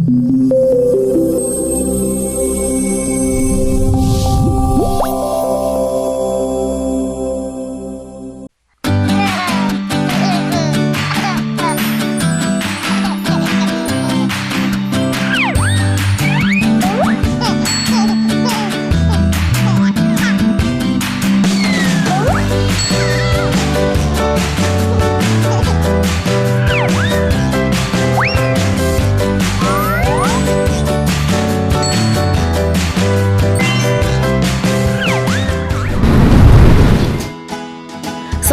ส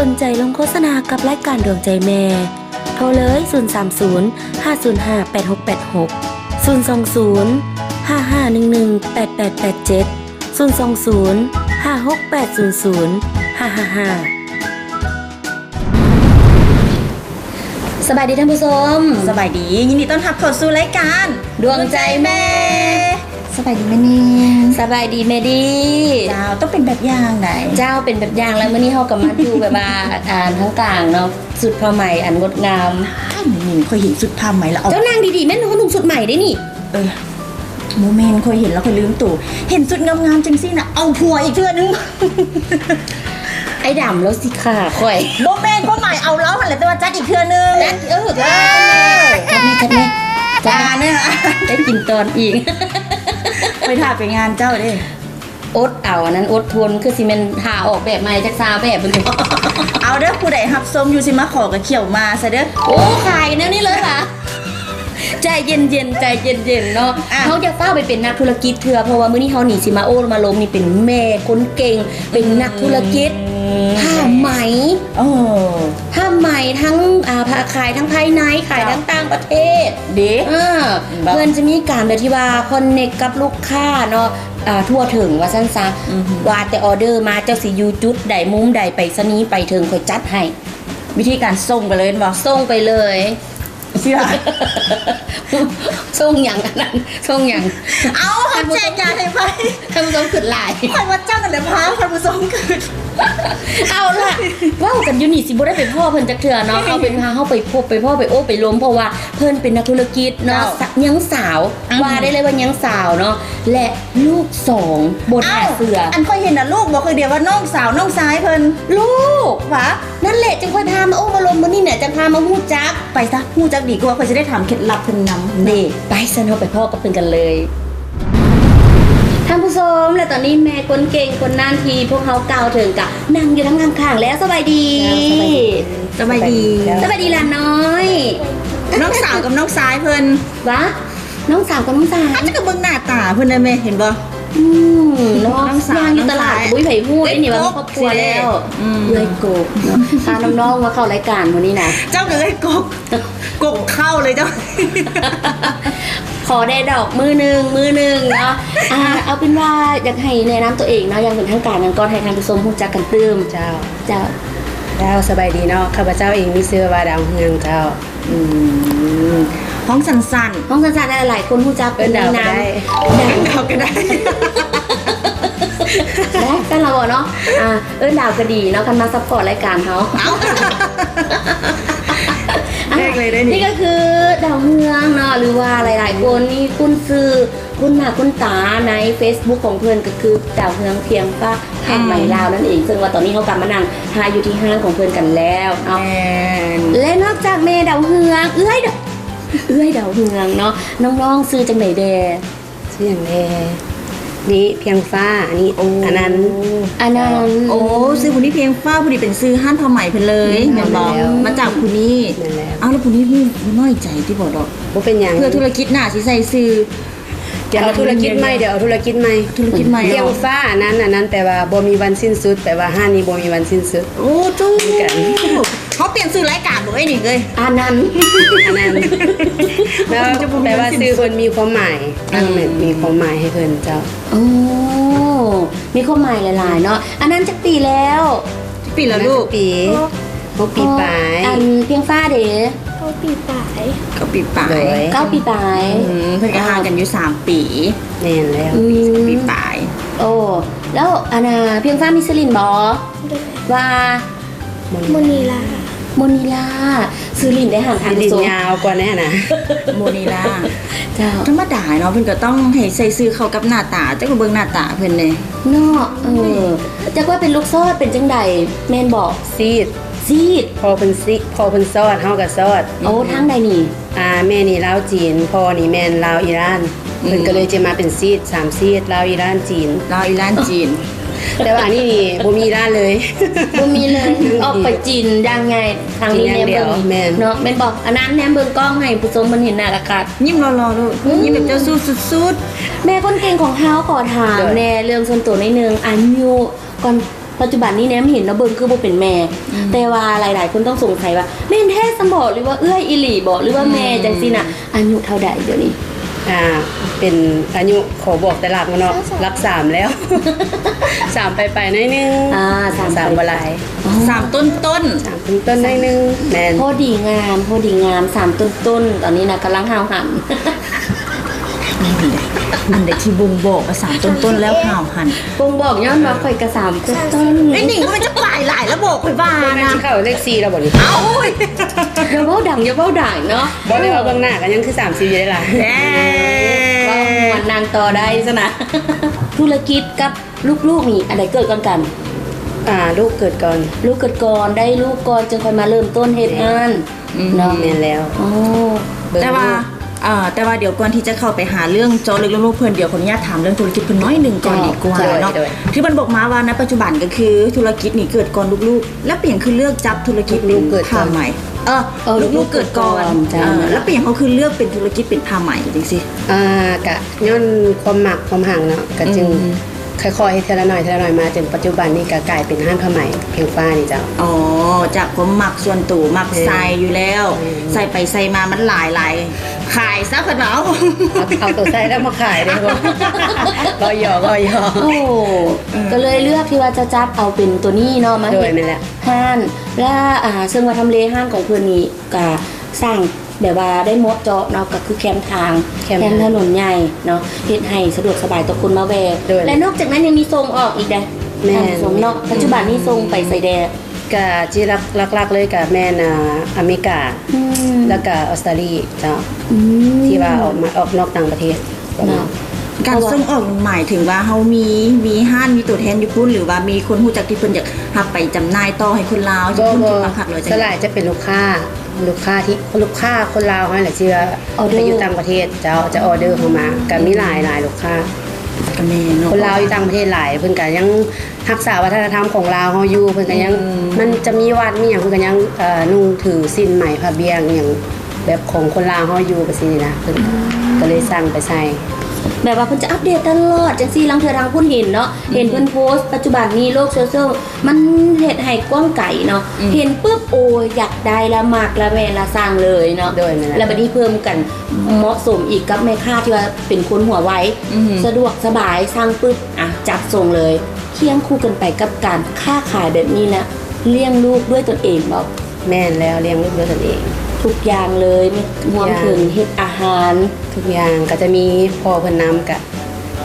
นใจลงโฆษณากับรายการดวงใจแม่โทรเลย030 505 8686 020 5511 8887 020 56800 555สบายดีท่านผู้ชมสบายดียินดีต้อนรับเข้าสู่รายการดวงใจแม่สบายดีแม่นิ่งสบายดีแม่ดีเจ้าต้องเป็นแบบอย่างไหนเจ้าเป็นแบบอย่างแล้วมื้อนี้เฮาก็มาอยู่แบบว่าทั้งกลางเนาะสุดผ้าไหมอันงดงามนิ่งเคยเห็นสุดผ้าไหมแล้วเจ้านางดีๆแม่นุ่งสุดใหม่ได้นี่โมเมนต์เคยเห็นแล้วเคยลืมตู่เห็นสุดงามๆจังซี่น่ะเอาผัวอีกเทื่อนึงไอ้ดำแล้วสิค่ะค่อยโมเมนต์ก็หมายเอาแล้วหั่นแหละแต่ว่าจัดอีกเทื่อนึงจัดแม่จ้าเนี่ยได้กินตอนอีกไปถ่ายไปงานเจ้าเด้อดเอาอันนั้นอดทนคือสิแม่นหาออกแบบใหม่จักซาแบบเพิ่นเอาเด้อผู้ใดรับชมอยู่สิมาขอกับเขียวมาซะเด้อโอ้ขายแนวนี้เลยค่ะใจเย็นๆใจเย็นๆเนาะเขาจะฟ้าไปเป็นนักธุรกิจเถื่อเพราะว่ามื้อนี้เฮาหนีสิมาโอ้มาลมนี่เป็นแม่คนเก่งเป็นนักธุรกิจผ้าไหมผ้าไหมทั้งขายทั้งภายในขายทั้งต่างประเทศเด้เพื่อนจะมีการแบบที่ว่าคอนเนคกับลูกค้าเนาะทั่วถึงว่าซั่นซะว่าแต่ออเดอร์มาเจ้าสิอยู่จุดใดมุมใดไปซะนี้ไปถึงค่อยจัดให้วิธีการส่งไปเลยบ่ส่งไปเลยเชื่อส่งอย่างนั้นส่งอย่างเอาแจกยาให้ไปท่านผู้ชมขึ้นหลายใครว่าจ้างกันแล้วพาท่านผู้ชมขึ้นเอาล่ะว่ากันอยู่นี่สิบ่ได้ไปพ่อเพิ่นจักเทื่อเนาะเอาเป็นพาเฮาไปพบไปพ่อไปโอ้ไปล้มเพราะว่าเพิ่นเป็นนักธุรกิจเนาะยังสาวว่าได้เลยว่ายังสาวเนาะและลูก2บนเสืออันค่อยเห็นน่ะลูกบ่เคยเดียวว่าน้องสาวน้องซ้ายเพิ่นลูกหวะนั่นแหละจึงค่อยพามาโอ้มาล้มมื้อนี้เนี่ยจะพามาฮู้จักไปซะฮู้จักดีกว่าค่อยจะได้ถามเคล็ดลับเพิ่นนำนี่ไปซะเนาะไปพ่อกับเพิ่นกันเลยท่านผู้ชมและตอนนี้แม่คนเก่งคนน่านทีพวกเขากล่าวถึงกับนั่งอยู่ทั้งข้างๆแล้วสบายดีสบายดีหลานน้อยน้องสาวกับน้องซ้ายเพิ่นวะน้องสาวกับน้องซ้ายจะกับเบิ่งหน้าตาเพิ่นได้แม่เห็นบ่น้องสาวอยู่ตลาดบุ้ยไผ่พูดนี่ว่าครอบครัวแล้วเลยโกกพาน้องๆมาเข้ารายการวันนี้นะเจ้าเลยโกกเข้าเลยเจ้าขอได้ดอกมือหนึ่งเนาะเอาเป็นว่าอยากให้แนะนำตัวเองเนาะยังเป็นทางการกันก่อนให้ท่านผู้ชมรู้จักกันตื้มเจ้าสบายดีเนาะข้าพเจ้าเองมีชื่อว่าดาวเฮืองเจ้าห้องสั้นได้หลายคนรู้จักเป็นดาวก็ได้ดาวก็ได้แล้วกันเราเนาะดาวก็ดีเนาะกันมาซัพพอร์ตรายการเขานี่ก็คือดาวเฮืองเนาะหรือว่าหลายๆคนนี่คุณซื้อคุณหน้าคุณตาใน Facebook ของเพื่อนก็คือดาวเฮืองเพียงป้าผ้าไหมลาวนั่นเองซึ่งว่าตอนนี้เขากลับมานั่งทายอยู่ที่ห้างของเพื่อนกันแล้วเนาะและนอกจากเมดาวเฮืองเอื้อยดาวเฮืองเนาะน้องๆซื้อจังไหนแดซื้ออย่างแดนี่เพียงฟ้าอันนี้อันนั้นโอ้ซื้อผู้นี้เพียงฟ้าผู้นี้เป็นซื้อห้านผ้าไหมเพิ่นเลยแม่นบ่มาจากผู้นี้เอาแล้วผู้นี้น้อยใจที่บ่ดอกบ่เป็นหยังเพื่อธุรกิจหน้าสิใส่ซื้อเดี๋ยวเอาธุรกิจใหม่เพียงฟ้าอันนั้นแปลว่าบ่มีวันสิ้นสุดแปลว่าห้านี้บ่มีวันสิ้นสุดโอ้จู้กันเขาเปลี่ยนชื่อรายการบ่ไอ้นี่เลยอันนั้นแล้วแปลว่าชื่อเพิ่นมีความหมายมีความหมายให้เพิ่นเจ้าโอ้มีความหมายหลายๆเนาะอันนั้นจักปีแล้วลูกปีปลายอันเพียงฟ้าเด้9 ปีปลาย9 ปีปลายเพิ่นก็ห่างกันอยู่3 ปีแน่นแล้ว9 ปีปลายโอ้แล้วอันน่ะเพียงฟ้ามีสลินบ่ว่ามณีลา โมนิลาซื้อลินได้ห่างทาง ดิน โซ ยาวกว่าแน่นะ โมนิลา เจ้า ธรรมดาเนาะเพิ่นก็ต้องให้ใส่ซื้อเข้ากับหน้าตาจักก็เบิ่งหน้าตาเพิ่นเลย เนาะจักว่าเป็นลูกซอดเป็นจังใดแม่นบอก ซีด ซีด พอเพิ่นซอดเฮาก็ซอด โอ้ทางใดนี่ แม่นี่ลาวจีนพ่อนี่แม่นลาวอิหร่านเพิ่นก็เลยจะมาเป็นซีด3ซีดลาวอิหร่านจีน ลาวอิหร่านจีน แต่ว่าอันนี้นี่บ่มีอิหร่านเลย บ่มีเลยออกไปจีนยังไงทางนี้แนมเบิ่ง แม่น เนาะแม่นบอกอันนั้นแนมเบิ่งกล้องให้ผู้ชมมันเห็นหน้าอากาศ ยิ้มรอๆลูกยิ้มแบบเจ้าสู้สุด แม่คนเก่งของเฮาขอถามแน่เรื่องส่วนตัวนิดนึงอายุก่อนปัจจุบันนี้แนมเห็นแล้วเบิ่งคือบ่เป็นแม่ แต่ว่าหลายๆคนต้องสงสัยว่าแม่นแท้สมบ่หรือว่าเอื้อยอีหลีบ่หรือว่าแม่จังซี่น่ะอายุเท่าใดเดี๋ยวนี้ เป็นอายุขอบอกแต่หลักมาเนาะรัก3แล้ว 3ไปหน่อยนึง 3บ่หลาย ๆ3ต้น 3ต้นหน่อยนึงแม่น พอดีงาม3ต้นๆตอนนี้น่ะกำลังหาวหัน มันได้ที่บ่งบอกว่า3ต้นๆแล้วห่าวหัน คงบอกย้อนว่าข่อยก็3ต้น ไอ้หนิงมันจะปลายหลายแล้วบอกข่อยว่า แม่ นะ สิเข้าเลข4แล้วบ่นี่ เอ้า อย่าเว้าดังเนาะ บ่ได้ว่าเบิ่งหน้าก็ยังคือ30อยู่ได้ล่ะ เอ้ ว่าหวนนางต่อได้ซะนะ ธุรกิจกับลูกๆนี่อะไรเกิดก่อนกัน ลูกเกิดก่อน ลูกเกิดก่อนได้ลูกก่อนจึงค่อยมาเริ่มต้นเฮ็ดงานเนาะ แม่นแล้ว อ๋อ เบิ่ง แต่ว่า ลูก แต่ว่าเดี๋ยวก่อนที่จะเข้าไปหาเรื่องเจาะลึกเรื่องลูกเพื่อนเดี๋ยวขออนุญาตถามเรื่องธุรกิจเพื่อนน้อยหนึ่งก่อนดีกว่าเนาะคือมันบอกมาว่าณปัจจุบันก็คือธุรกิจนี่เกิดก่อนลูกๆ แล้วเปลี่ยนคือเลือกจับธุรกิจเป็นผ้าไหมลูกๆเกิดก่อนแล้วเปลี่ยนเขาคือเลือกเป็นธุรกิจเป็นผ้าไหมจริงสิ กะย้อนความหมักความห่างเนาะก็จึงค่อยๆเทละหน่อยมาจนปัจจุบันนี่ก็กลายเป็นห้างผ้าไหมเพียงฟ้านี่เจ้า อ๋อจากผมหมักส่วนตัวหมักใส่อยู่แล้ว ใส่ไปใส่มามันหลายขายซะเพิ่นว่า เอาตัวใส่แล้วมาขายได้บ่ ก็หยอก โอ้ก็เลยเลือกที่ว่าจะจับเอาเป็นตัวนี้เนาะมา โดย เฮ็ด นั่นแหละ ห้านและซึ่งว่าทำเลห้านของเพิ่นนี่ก็สร้างแบบว่าได้เหมาะเจาะเนาะก็คือแคมทางแคมถนนใหญ่เนาะเฮ็ดให้สะดวกสบายต่อคนมาแวะและนอกจากนั้นยังมีส่งออกอีกเด้ แม่น ส่งเนาะปัจจุบันนี้ส่งไปไซแดง กะที่ลักๆเลยกะแม่นอเมริกา อืม แล้วก็ออสเตรเลียเจ้า อืม ที่ว่าออกนอกต่างประเทศ เนาะ การส่งออกหมายถึงว่าเฮามีห้านมีตัวแทนอยู่พุ่นหรือว่ามีคนรู้จักที่เพิ่นอยากหับไปจำหน่ายต่อให้คนลาวที่ ก็ เพิ่นกินมาผักเลย สลายจะเป็นลูกค้าที่ลูกค้าคนลาวให้แหละที่ว่าไปอยู่ต่างประเทศเจ้าจะออเดอร์เข้ามาก็มีหลายลูกค้า ก็แม่เนาะ คนลาวอยู่ต่างประเทศหลายเพิ่นก็ยังรักษาวัฒนธรรมของลาวเฮาอยู่เพิ่นก็ยังมันจะมีวัดมีหยังเพิ่นก็ยังนุ่งถือสิ้นไหมผ้าเบียงหยังแบบของคนลาวเฮาอยู่ก็สินะเพิ่นก็เลยสั่งไปใส่ แบบว่าเพิ่นจะอัปเดตตลอดจังซี่ลังเทื่อทางเพิ่นเห็นเนาะเห็นเพิ่นโพสต์ปัจจุบันนี้โลกโซเชียลมันเฮ็ดให้กว้างไกลเนาะเห็นปุ๊บโอ้ยอยากได้ละมากละแม่ละสร้างเลยเนาะ โดยนั่นแหละ แล้วบัดนี้เพิ่มกันเหมาะสมอีกกับแม่ค้าที่ว่าเป็นคนหัวไวสะดวกสบายสร้างปุ๊บจัดส่งเลยเคียงคู่กันไปกับการค้าขายแบบนี้นะเลี้ยงลูกด้วยตนเองบอก แม่นแล้วเลี้ยงลูกด้วยตนเอง ทุกอย่างเลยไม่รวมถึงเฮ็ดอาหาร ทุกอย่างก็จะมีพ่อเพิ่นนำกะ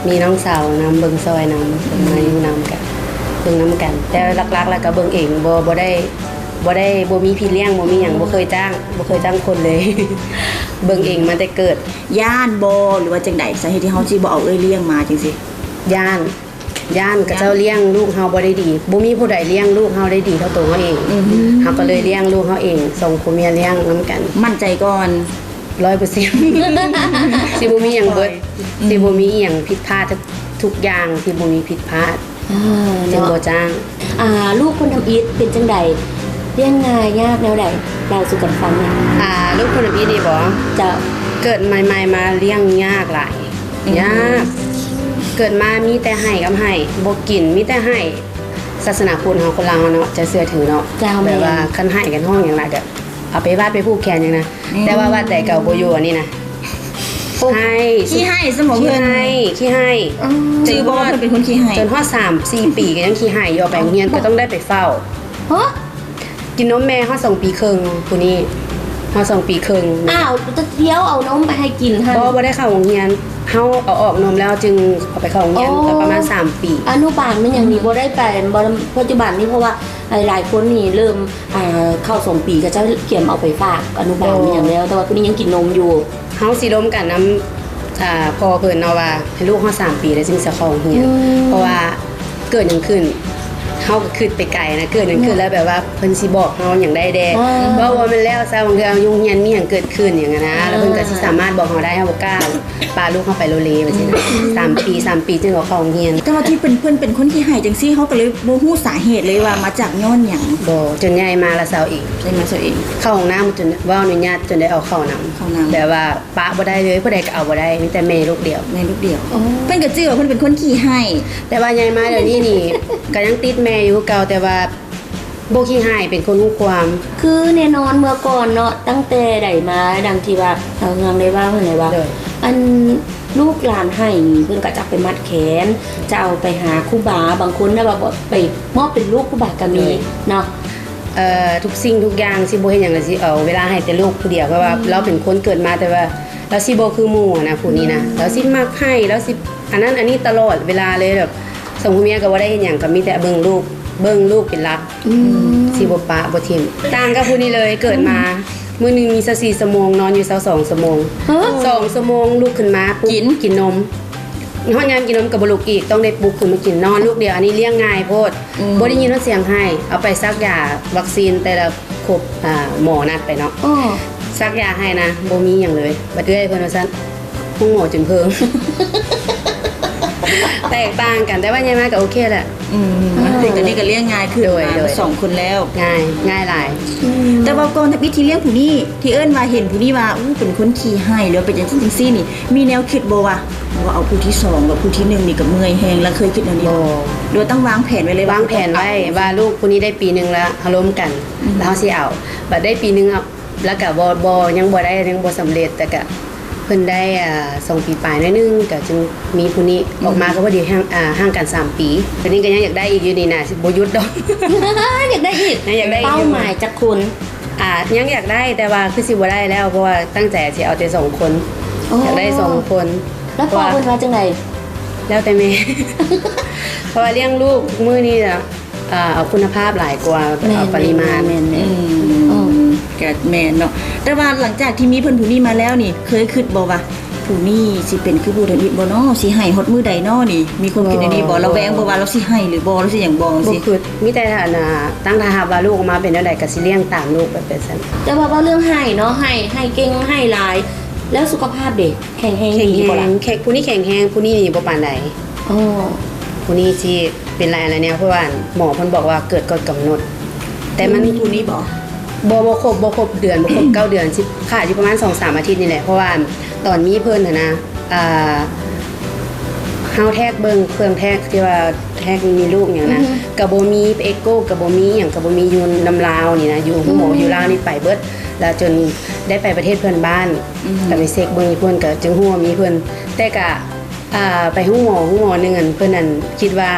มีน้องสาวนำเบิ่งซอยนำเบิ่งมาอยู่นำกะเบิ่งนํกัน แต่หลักๆแล้วก็เบิ่งเองบ่ได้มีพี่เลี้ยงบ่มีหยังบ่เคยจ้างคนเลย เบิ่งเองมาแต่เกิด ย่านบ่หรือว่าจังได๋สาเหตุที่เฮาสิบ่เอาเลี้ยงมาจังซี่ ย่านก็เจ้าเลี้ยงลูกเฮาบ่ได้ดีบ่มีผู้ใดเลี้ยงลูกเฮาได้ดีเท่าตัวเฮาเองเฮาก็เลยเลี้ยงลูกเฮาเองส่งผัวเมียเลี้ยงนํกัน มั่นใจก่อน 100% สิบ่มีหยังเบิดสิบ่มีอีหยังผิดพลาดทุกอย่างที่บ่มีผิดพลาดจึงบ่จ้าง ลูกคนทำอีทเป็นจังใดเลี้ยงง่ายยากแนวใดเราสู่กันฟังเนี่ย ลูกคนพี่นี่บ่ จะ เกิดใหม่ๆมาเลี้ยงยากหลายยากเกิดมามีแต่ให้กับให้บ่กินมีแต่ให้ศาสนาพุทธเฮาคนลาวเนาะจะเชื่อถือเนาะแบบว่าคันให้กันห้องอย่างไรก็เอาไปวาดไปผูกแขนอย่างนะแต่ว่าวาดแต่เก่าบ่อยู่อันนี้นะให้ ขี้ให้สมอง ขี้ เพิ่น ให้ ชื่อบ่ว่าเพิ่นเป็นคนขี้ให้ จนฮอด3-4 ปีก็ยังขี้ให้อยู่เอาไปโรงเรียนก็ต้องได้ไปเฝ้า ฮะ กินนมแม่ฮอด2 ปีครึ่งผู้นี้ ฮอด2 ปีครึ่ง อ้าวจะเที่ยวเอานมไปให้กินฮะ บ่ได้เข้าโรงเรียนเฮาเอาออกนมแล้วจึงเอาไปเข้าโรงเรียนก็ประมาณ3 ปี อนุบาลมันอย่างนี้บ่ได้ไปบ่ปัจจุบันนี้เพราะว่าหลายคนนี่เริ่มเข้า2 ปีก็จะเกี่ยมเอาไปฝากอนุบาลมันอย่างแล้วแต่ว่าพวกนี้ยังกินนมอยู่ เฮาสิล้มกันน้ำพอเพิ่นเนาะว่าให้ลูกเฮา3 ปีแล้วจึงสิเข้าโรงเรียนเพราะว่าเกิดหยังขึ้นเฮาก็คิดไปไกลนะเกิดหยังขึ้นแล้วแบบว่าเพิ่นสิบอกเฮาหยังได้แดว่ามันแล้วซะบางเทื่อยุ่งเฮียนมีหยังเกิดขึ้นอย่างนั้นนะแล้วเพิ่นก็สิสามารถบอกเฮาได้เฮาบ่กล้าปาลูกเฮาไปโลเลว่าซี่นะ3 ปีจึงเอาเข้าโรงเรียน แต่ว่าที่เพิ่นเป็นคนที่ให้จังซี่เขาก็เลยบ่ฮู้สาเหตุเลยว่ามาจากย้อนหยัง บ่จนใหญ่มาละเซาอีก ใช่มาซะเอง เข้าห้องน้ำจนว่าอนุญาตจนได้เอาเข้าน้ เข้าน้ำ ำแบบว่าปะบ่ได้เลยผู้ใดก็เอาบ่ได้มีแต่แม่ลูกเดียว ในลูกเดียวเพิ่นก็จื้อว่าเพิ่นเป็นคนขี้ให้ แต่ว่าใหญ่มาเดี๋ยวนี้นี่ ก็ยังติดแม่อยู่เก่าแต่ว่าบ่ขี้หายเป็นคนรู้ความ คือแน่นอนเมื่อก่อนเนาะตั้งแต่ใดมาดังที่ว่าเราเงได้ว่าเพิ่นเลยว่า เลย อันลูกหลานให้นี่เพิ่นก็จะไปมัดแขนจะเอาไปหาครูบาบางคนนะว่าบ่ไปมอบเป็นลูกครูบาก็มีเนาะ ทุกสิ่งทุกอย่างสิบ่เฮ็ดหยังเลยสิเอาเวลาให้แต่ลูกผู้เดียวเพราะว่าเราเป็นคนเกิดมาแต่ว่าเราสิบ่คือหมู่อะนะผู้นี้นะเราสิมักให้เราสิอันนั้นอันนี้ตลอดเวลาเลยแบบสมมุติเมียก็บ่ได้เฮ็ดหยังก็มีแต่เบิ่งลูกเป็นหลักสิบ่ปะบ่ทิ่มต่างกับผู้นี้เลยเกิดมามื้อหนึงมี4ชั่วโมงนอนอยู่22ชั่วโมง ฮะ 2ชั่วโมงลุกขึ้นมาปุ๊บกินนมห้องยามกินนมกับบลุกอีกต้องได้ปลุกขึ้นมากินนอนลูกเดียวอันนี้เลี้ยงง่ายโพดบ่ได้ยินว่าเสียงให้เอาไปซักยาวัคซีนแต่ละครบหมอนัดไปเนาะ อ้อ ซักยาให้นะบ่มีหยังเลยบัดเอ้ยเพิ่นว่าซั่นห้องหมอจนเพิง แตกต่างกันแต่ว่ายังไงก็โอเคแหละ เด็กอันนี้ก็เลี้ยงง่ายขึ้น โดย มาสองคนแล้ว ง่ายหลาย แต่ว่าก่อนวิธีเลี้ยงผู้นี้ที่เอิ้นว่าเห็นผู้นี้ว่าเป็นคนขี้ให้หรือเป็นจังซี่นี่มีแนวคิดบ่ว่าเอาผู้ที่2กับผู้ที่1นี่ก็เมื่อยแฮงแล้วเคยคิดแนวนี้บ่หรือว่าต้องวางแผนไว้เลยว างแผนไว้ว่าลูกคนนี้ได้ปีหนึงแล้วเฮาล้มกันแล้วเฮาสิเอาบัดได้ปีหนึงเอาแล้วก็บ่ยังบ่ได้ยังบ่สำเร็จแต่ก็เพิ่นได้2 ปีปลายหน่อยนึงก็จึงมีผู้นี้ออกมาก็พอดีห่างกัน3 ปีทีนี้ก็ยังอยากได้อีกอยู่นี่น่ะสิบ่หยุดดอก อยากได้อีก อยากได้อีก เป้าหมายจากคุณ ยังอยากได้แต่ว่าคือสิบ่ได้แล้วเพราะว่าตั้งใจสิเอาแต่2 คนอยากได้2 คน แล้วพ่อเพิ่นว่าจังได๋ แล้วแต่แม่ เพราะว่าเลี้ยงลูกทุกมื้อนี่น่ะเอาคุณภาพหลายกว่าเอาปริมาณ แม่น ก็แม่นเนาะแต่ว่าหลังจากที่มีเพิ่นผู้นี้มาแล้วนี่เคยคิดบ่ว่าผู้นี้สิเป็นคือผู้ทวิตบ่เนาะสิให้ฮอดมื้อใดเนาะนี่มีความคิดอันนี้บ่ระแวงบ่ว่าเราสิให้หรือบ่เราสิหยังบ่ บ่ สิ คือมีแต่ตั้งท่าหาว่าลูกออกมาเป็นจังไดก็สิเลี้ยงตามลูกไปเป็นซั่น แต่ว่าเรื่องให้เนาะให้เก่งให้หลาย แล้วสุขภาพเด็กแข็งแรง แข็ง ดี แร บ่ล่ะ งผู้นี้แข็งแรงผู้นี้นี่บ่ปานใด อ๋อ ผู้นี้สิเป็นอะไรแนวเพราะว่าหมอเพิ่นบอกว่าเกิดก่อนกำหนด แต่มัน ผู้นี้บ่ บ่ครบเดือนบ่ครบ 9 เดือนสิขาดอยู่ประมาณ 2-3 อาทิตย์นี่แหละเพราะว่าตอนมีเพิ่นน่ะนะเฮาแทกเบิ่งเครื่องแทกที่ว่าแทกมีลูกอย่างนะก็บ่มีเอ็กโกก็บ่มีหยังก็บ่มีอยู่นำลาวนี่นะอยู่หมออยู่ลาวนี่ไปเบิดแล้วจนได้ไปประเทศเพื่อนบ้านก็ไปเช็คเบิ่งเพิ่นก็จึงฮู้ว่ามีเพิ่นแต่ก็ไปฮู้หมอนึงอันเพิ่นนั่นคิดว่า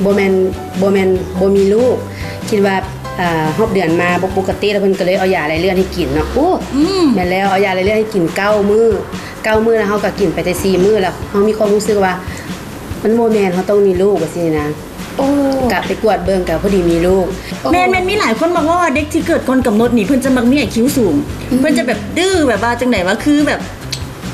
บ่แม่นบ่มีลูกคิดว่าฮอบเดือนมาบ่ปกติแล้วเพิ่นก็เลยเอายาไหลเลือดให้กินเนาะโอ้แม่นแล้วเอายาไหลเลือดให้กิน9 มื้อแล้วเฮาก็กินไปแต่4 มื้อแล้วเฮามีความรู้สึกว่ามันบ่แม่นเฮาต้องมีลูกว่าซี่นะ โอ้ กะไปกวดเบิ่งกะพอดีมีลูก แม่นมีหลายคนบอกว่าเด็กที่เกิดก่อนกำหนดนี่เพิ่นจะมักมีไอคิวสูงเพิ่นจะแบบดื้อแบบว่าจังได๋ว่าคือแบบ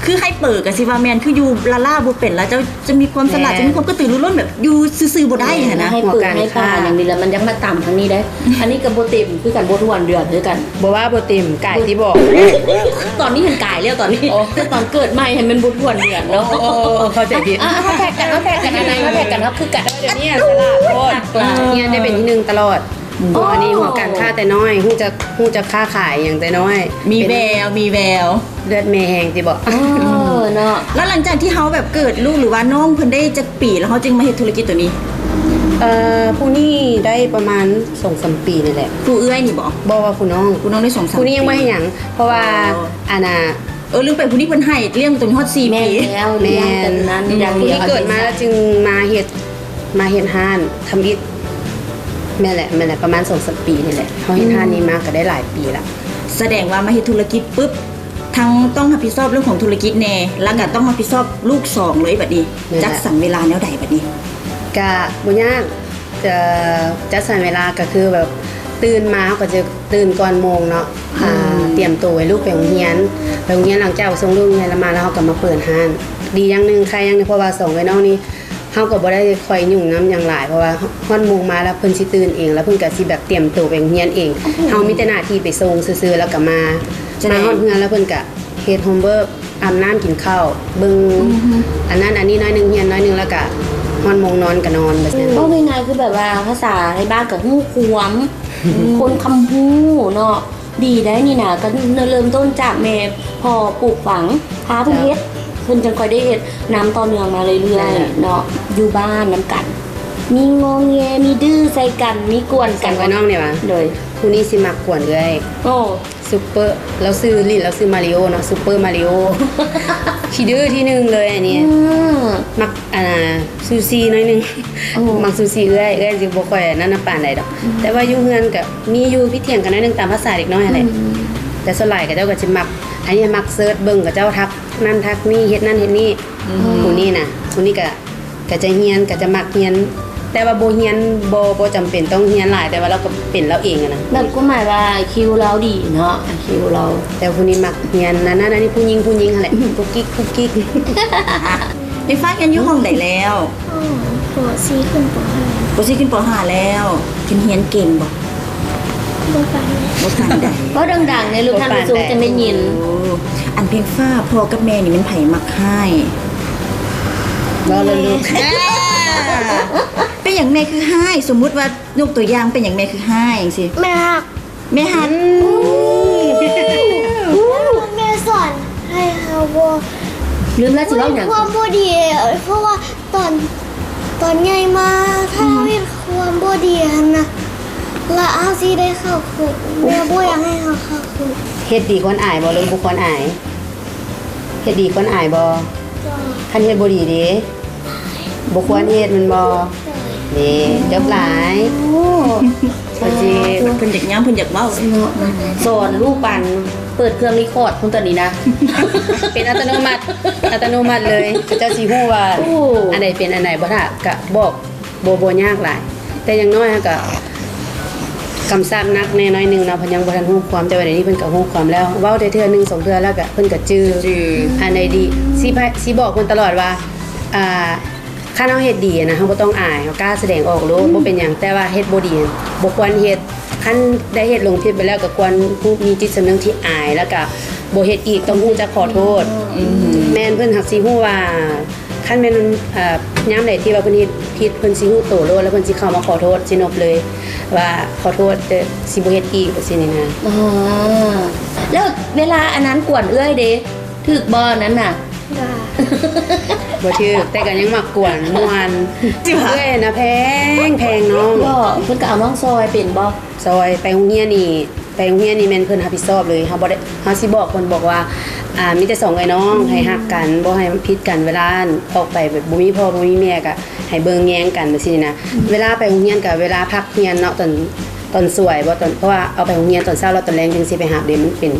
คือให้เปิดก็สิว่าแม่นคืออยู่ละล่าบ่เป็นแล้วจะมีความสลาดจะมีความกระตือรือร้นแบบอยู่ซื่อๆบ่ได้หั่นนะ ให้ปืนให้ปลาอย่างนี้แล้วมันยังมาต่ำทางนี้ได้ อันนี้กับโบเต็มคือกันโบทวนเดือนคือกัน บ่ว่าบ่เต็มไก่ที่บอก ตอนนี้เห็นกายแล้วตอนนี้แต่ตอนเกิดใหม่เห็นเป็นโบทวนเดือนเนาะ เข้าใจผิด เขาแทกกันอะไรเขาแทกกันเขาคือกัน เดี๋ยวนี้สลาดโคตรเนี่ยได้เป็นที่หนึ่งตลอดอันนี้หัวการค้าแต่น้อยฮู้จะค้าขายอย่างแต่น้อย มีแวว เลือดเมแหงที่บอก เนาะ แล้วหลังจากที่เขาแบบเกิดลูกหรือว่าน้องเพิ่นได้จักปีแล้วเขาจึงมาเฮ็ดธุรกิจตัวนี้ ผู้นี้ได้ประมาณ2-3 ปีนี่แหละ ผู้เอื้อยนี่บ่ บ่ว่าผู้น้อง ผู้น้องได้2-3 ผู้นี้ยังไม่ให้หยังเพราะว่าอันน่ะ ลืมไปผู้นี้เพิ่นให้เลี้ยงตัวนี้ฮอด4 แม่ ปี แล้วเลี้ยงกันนั้นอย่าง ผู้ เดียว ที่เกิดมาแล้วจึงมาเฮ็ดห้านทำอิฐแม่แหละประมาณ2-3 ปีนี่แหละเขาเฮ็ดห้านนี้มาก็ได้หลายปีละ แสดงว่ามาเฮ็ดธุรกิจปุ๊บทั้งต้องรับผิดชอบเรื่องของธุรกิจแน่แล้วก็ต้องรับผิดชอบลูกสองเลยบัดนี้จัดสรรเวลาแนวใดบัดนี้ กะบ่ยากจะจัดสรรเวลาก็คือแบบตื่นมาก็จะตื่นก่อนโมงเนาะเตรียมตัวให้ลูกไปโรงเรียนหลังจากส่งลูกเรียนแล้วมาแล้วเฮาก็มาเปิดห้านดีอย่างหนึงใครอย่างหนึงเพราะว่า2ไอ้น้องนี่เฮาก็บ่ได้คอยยุ่งน้ำอย่างหลายเพราะว่าฮอดโมงมาแล้วเพิ่นสิตื่นเองแล้วเพิ่นก็สิแบบเตรียมตัวไปโรงเรียนเองเฮามีแต่หน้าที่ไปส่งซื่อๆแล้วก็มาฮอดเฮือนแล้วเพิ่นก็เฮ็ดโฮมเวิร์กอาบน้ำกินข้าวเบิ่งอันนั้นอันนี้น้อยหนึงเรียนน้อยหนึงแล้วก็ฮอดโมงนอนก็นอนแบบนั้น ก็ง่ายๆคือแบบว่าภาษาในบ้านกับฮู้ควมคนคำฮู้เนาะดีได้นี่นะก็เริ่มต้นจากแม่พอปลูกฝังพาเพิ่นเฮ็ดเพิ่นจังค่อยได้เฮ็ดน้ำต่อเนื่องมาเรื่อยๆเนาะอยู่บ้านน้ำกัน มีงงแงมีดื้อใส่กันมีกวนกั กัน นไว้น้องเนี่ยวะ โดย ผู้นี้สิมักกวนเลย โอ้ ซุปเปอร์เราซื้อลิ้นเราซื้อมาริโอเนาะซุปเปอร์มาริโอ ขี้ดื้อที่หนึ่งเลยอันนี้มักซูซีน้อยหนึง โอ้ มักซูซีเอ้ยสิบ่ค่อยนั่นน่ะปานใดดอก แต่ว่าอยู่เฮือนก็มีอยู่พี่เถียงกันน้อยหนึงตามภาษาเด็กน้อยนั่นแหละแต่ส่วนหลายก็เจ้าก็สิมักอันนี้มักเสิร์ชเบิ่งกับเจ้าทักนั่นทักนี่เฮ็ดนั่นเฮ็ดนี่ผู้นี้น่ะผู้นี้ก็จะเฮียนก็จะมักเฮียน แต่ว่าบ่เฮียนบ่จำเป็นต้องเฮียนหลายแต่ว่าเราก็เป็นเราเองอะนะ แบบก็หมายว่าคิวเราดีเนาะคิวเรา แต่ผู้นี้มักเฮียนนั่นนี่ผู้หญิงหั่นแหละกุ๊กกิ๊ก ได้ฟ้ากันอยู่ห้องใดแล้ว ปอซีขึ้นปอห้า บ่สิขึ้นป .5 แล้วเฮียนเก่งบ่ บ่ไปเลย บ่ทันใด เพราะดังๆในลูกท่านผู้ชมจะได้ยิน โอ้อันเพียงฟ้าพ่อกับแม่นี่มันไผมักให้ บ่เลยลูก เป็นอย่างแม่คือให้สมมุติว่ายกตัวอย่างเป็นอย่างแม่คือให้จังซี่ แม่หัก แม่หัน แม่สอนให้เขาบ่ ลืมแล้วสิเล่าอย่าง ความบ่ดีเพราะว่าตอนใหญ่มาถ้าเฮ็ดความบ่ดีหั่นน่ะละเอาสิได้เข้าคุกแม่บ่อยากให้เขาเข้าคุก เฮ็ดดีควรอายบ่หรือบ่ควรอายเฮ็ดดีควรอายบ่คันเฮ็ดบ่ดีเด้บ่ควรเฮ็ดมันบ่นี่จบหลายบ่จริง เพิ่นอยากย้ำเพิ่นอยากเว้า สอนลูกปันเปิดเครื่องรีคอร์ดคุณตอนนี้นะ เป็นอัตโนมัติเลยเจ้าสิฮู้ว่า โอ้ อันใดเป็นอันไหนบ่ถ้าก็บอกบ่ยากหลาย แต่อย่างน้อยก็คำศัพท์นักแน่น้อยหนึงเนาะเพิ่นยังบ่ทันฮู้ความแต่ว่าเดี๋ยวนี้เพิ่นก็ฮู้ความแล้วเว้าได้เทื่อนึง2เทื่อแล้วก็เพิ่นก็จื้ออันใดดีสิบอกเพิ่นตลอดว่าคันเฮาเฮ็ดดีนะเฮาบ่ต้องอายเฮากล้าแสดงออกโลดบ่เป็นหยังแต่ว่าเฮ็ดบ่ดีบ่ควรเฮ็ดคันได้เฮ็ดลงผิดไปแล้วก็ควรผู้มีจิตสำนึกที่อายแล้วก็บ่เฮ็ดอีกต้องฮู้จักขอโทษแม่นเพิ่นหักสิฮู้ว่าคันแม่นยามใดที่ว่าเพิ่นเฮ็ดผิดเพิ่นสิฮู้โตโลดแล้วเพิ่นสิเข้ามาขอโทษสินบเลย ว่าขอโทษแต่สิบ่เฮ็ดอีกว่าซี่นี่นะ อ่าแล้วเวลาอันนั้นกวนเอื้อยเด้ถึกบอนั้นน่ะ ด่า บ่ถือแต่ก็ยังมักกวนม่วนเอ้ยนะแพงน้อง ก็เพิ่นก็เอาน้องซอยเป็นบ่ ซอยไปโรงเรียนนี่แม่นเพิ่นรับผิดชอบเลยเฮาบ่ได้เฮาสิบอกเพิ่นบอกว่ามีแต่2ไอ้น้องให้ฮักกันบ่ให้ผิดกันเวลาออกไปแบบบ่มีพ่อบ่มีแม่ก็ให้เบิ่งแยงกันจังซี่นะเวลาไปโรงเรียนก็เวลาพักเรียนเนาะตอนสวยบ่ตอนเพราะว่าเอาไปโรงเรียนตอนเช้าแล้วตอนแลงจึงสิไปหาเดี๋ยวมันเป็น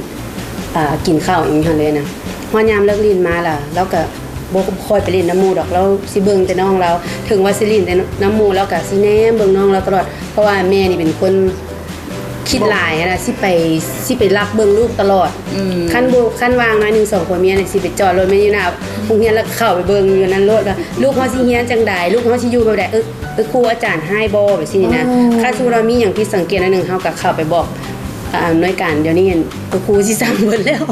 กินข้าวอย่างนี้หั่นเลยนะพอยามเลิกเรียนมาล่ะแล้วก็บ่ค่อยไปเล่นน้ำหมู่ดอกเราสิเบิ่งแต่น้องเราถึงว่าสิเล่นแต่น้ำหมู่แล้วก็สิแนมเบิ่งน้องเราตลอดเพราะว่าแม่นี่เป็นคนคิดหลายนะสิไปรักเบิ่งลูกตลอดขั้นวางน้อย1 2คนเมียนี่สิไปจอดรถแม่อยู่หน้าโรงเรียนแล้วเข้าไปเบิ่งอยู่นั้นรถว่าลูกเฮาสิเรียนจังใดลูกเฮาสิอยู่แบบใดครูอาจารย์ให้บ่แบบซี่นี่นะถ้าสมมุติว่ามีหยังผิดสังเกตอันหนึงเฮาก็เข้าไปบอกหน่วยการเดี๋ยวนี้ครูสิสั่งเบิดแล้ว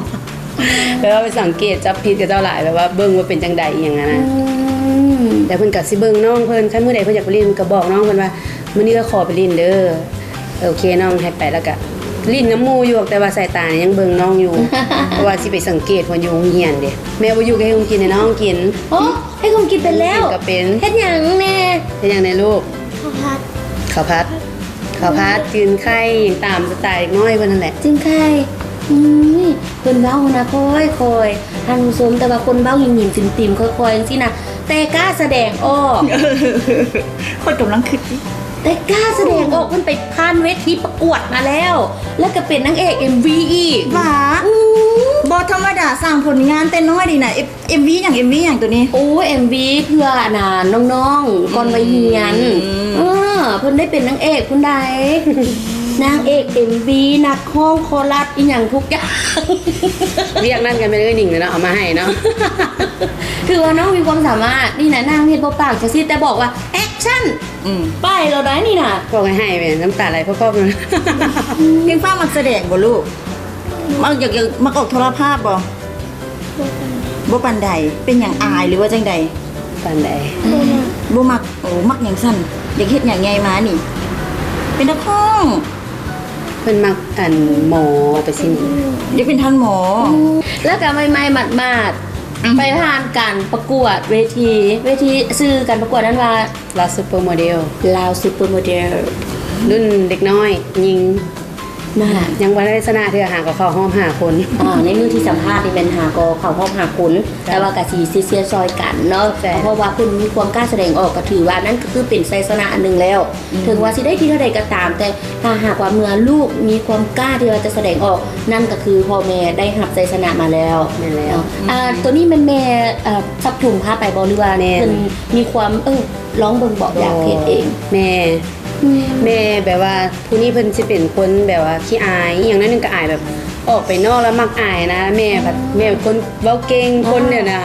แล้วไปสังเกตจับผิดกับเจ้าหลายแบบว่าเบิ่งว่าเป็นจังใดอีหยังนะแต่เพิ่นก็สิเบิ่งน้องเพิ่นคันมื้อใดเพิ่นอยากไปเล่นก็บอกน้องเพิ่นว่ามื้อนี้ก็ขอไปเล่นเด้อโอเคน้องให้ไปแล้วก็ลิ้นน้ำมูอยู่แต่ว่าสายตานี่ยังเบิ่งน้องอยู่ เพราะว่าสิไปสังเกตเพิ่นอยู่โรงเรียนเด้แม่บ่อยู่ก็ให้เพิ่นกินให้น้องกิน โอ้ให้คุณกินเป็นแล้ว กินก็เป็น เฮ็ดหยังแน่ เป็นหยังไงลูก เขาพัด ข้าวผัดกินไข่ตามสไตล์เด็กน้อยเพิ่นนั่นแหละ จริงใครเพิ่นเว้านะค่อยๆท่านผู้ชมแต่ว่าคนเว้าหยิ่งๆติ่มๆค่อยๆจังซี่นะแต่กล้าแสดงออก คนกำลังคิดดิ แต่กล้าแสดงออกเพิ่นไปผ่านเวทีประกวดมาแล้ว แล้วก็เป็นนางเอก MV อีก หว่าบ่ธรรมดาสร้างผลงานแต่น้อยดีนะ MV อย่างตัวนี้ โอ้ย MV เพื่อน่ะน้องๆก่อนวัยเรียนเพิ่นได้เป็นนางเอกคุณใด นางเอก MV นักร้องคอรัสอีหยังทุกอย่าง เรียกนั่นกันไปเลยหนิงเลยเนาะเอามาให้เนาะ คือว่าน้องมีความสามารถนี่นะนางเฮ็ดบ่ปากจังซี่แต่บอกว่าแอคชั่นไปเราได้นี่น่ะ บอกให้ไปน้ำตาไหลพ่อๆเลย เพียงฟ้ามักแสดงบ่ลูกมักอยากมักออกโทรภาพบ่ปานใดเป็นหยังอายหรือว่าจังใด ปันใด บ่มักมักหยังสั่นอยากเฮ็ดหยังไงมานี่ เป็นนักร้อง เพิ่นมักอันหมอไปสิ อยากเป็นท่านหมอ แล้วก็ใหม่ๆหมาดๆไปผ่านการประกวดเวทีชื่อการประกวดนั้นว่า ลาซูเปอร์โมเดล ลาวซูเปอร์โมเดล รุ่นเด็กน้อยยิง น่ะ ยังวันได้ชนะเธอหากับเขาห้องหาคน ในมือที่สัมภาษณ์นี่เป็นหาก็เข้าห้องหาคุณแต่ว่ากะสีเสียซอยกันเนาะ ใช่ เพราะว่าคุณมีความกล้าแสดงออกก็ถือว่านั่นก็คือเป็นไซสนะอันหนึ่งแล้ว ถึงว่าสิได้ที่เท่าใดก็ตาม แต่ถ้าหากว่าเมื่อลูกมีความกล้าที่จะแสดงออกนั่นก็คือพ่อแม่ได้หับไซสนะมาแล้ว นั่นแล้ว ตัวนี้มันแม่ซับถุงพาไปบหริวา แม่ เพิ่นมีความร้องเบิ่งบอกอยากเฮ็ดเอง แม่แบบว่าผู้นี้เพิ่นสิเป็นคนแบบว่าขี้อายอหย่างนั้นนึงก็อายแบบออกไปนอกแล้วมักอายนะ แม่เป็นคนเว้าเก่งคนเนี่ยนะ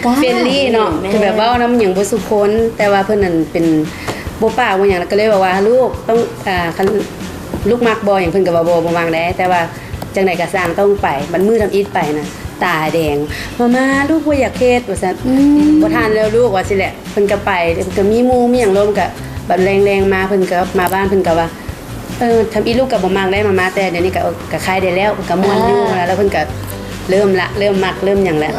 กล้า เฟรนลี่เนาะ แม่ คือแบบเว้านำหยังบ่สุคนแต่ว่าเพิ่นนั่นเป็นบ่ปากบ่หยังก็เลยบอกว่าลูกต้องคันลูกมักบ่หยังเพิ่นก็ว่าบ่วางได้แต่ว่าจังไดก็สร้างต้องไปบัดมือทำอิฐไปนะตาแดงมาลูกบ่อยากเฮ็ดว่าซั่นบ่ทันแล้วลูกว่าสิแหละเพิ่นก็ไปเพิ่นก็มีหมู่มีหยังรวมก็บัดแรงๆมาเพิ่นก็มาบ้านเพิ่นก็ว่าทำอีลูกก็บ่มักได้มาแต่เดี๋ยวนี้ก็คลายได้แล้วก็ม่วนอยู่แล้วเพิ่นก็เริ่มมักเริ่มหยังแล้ว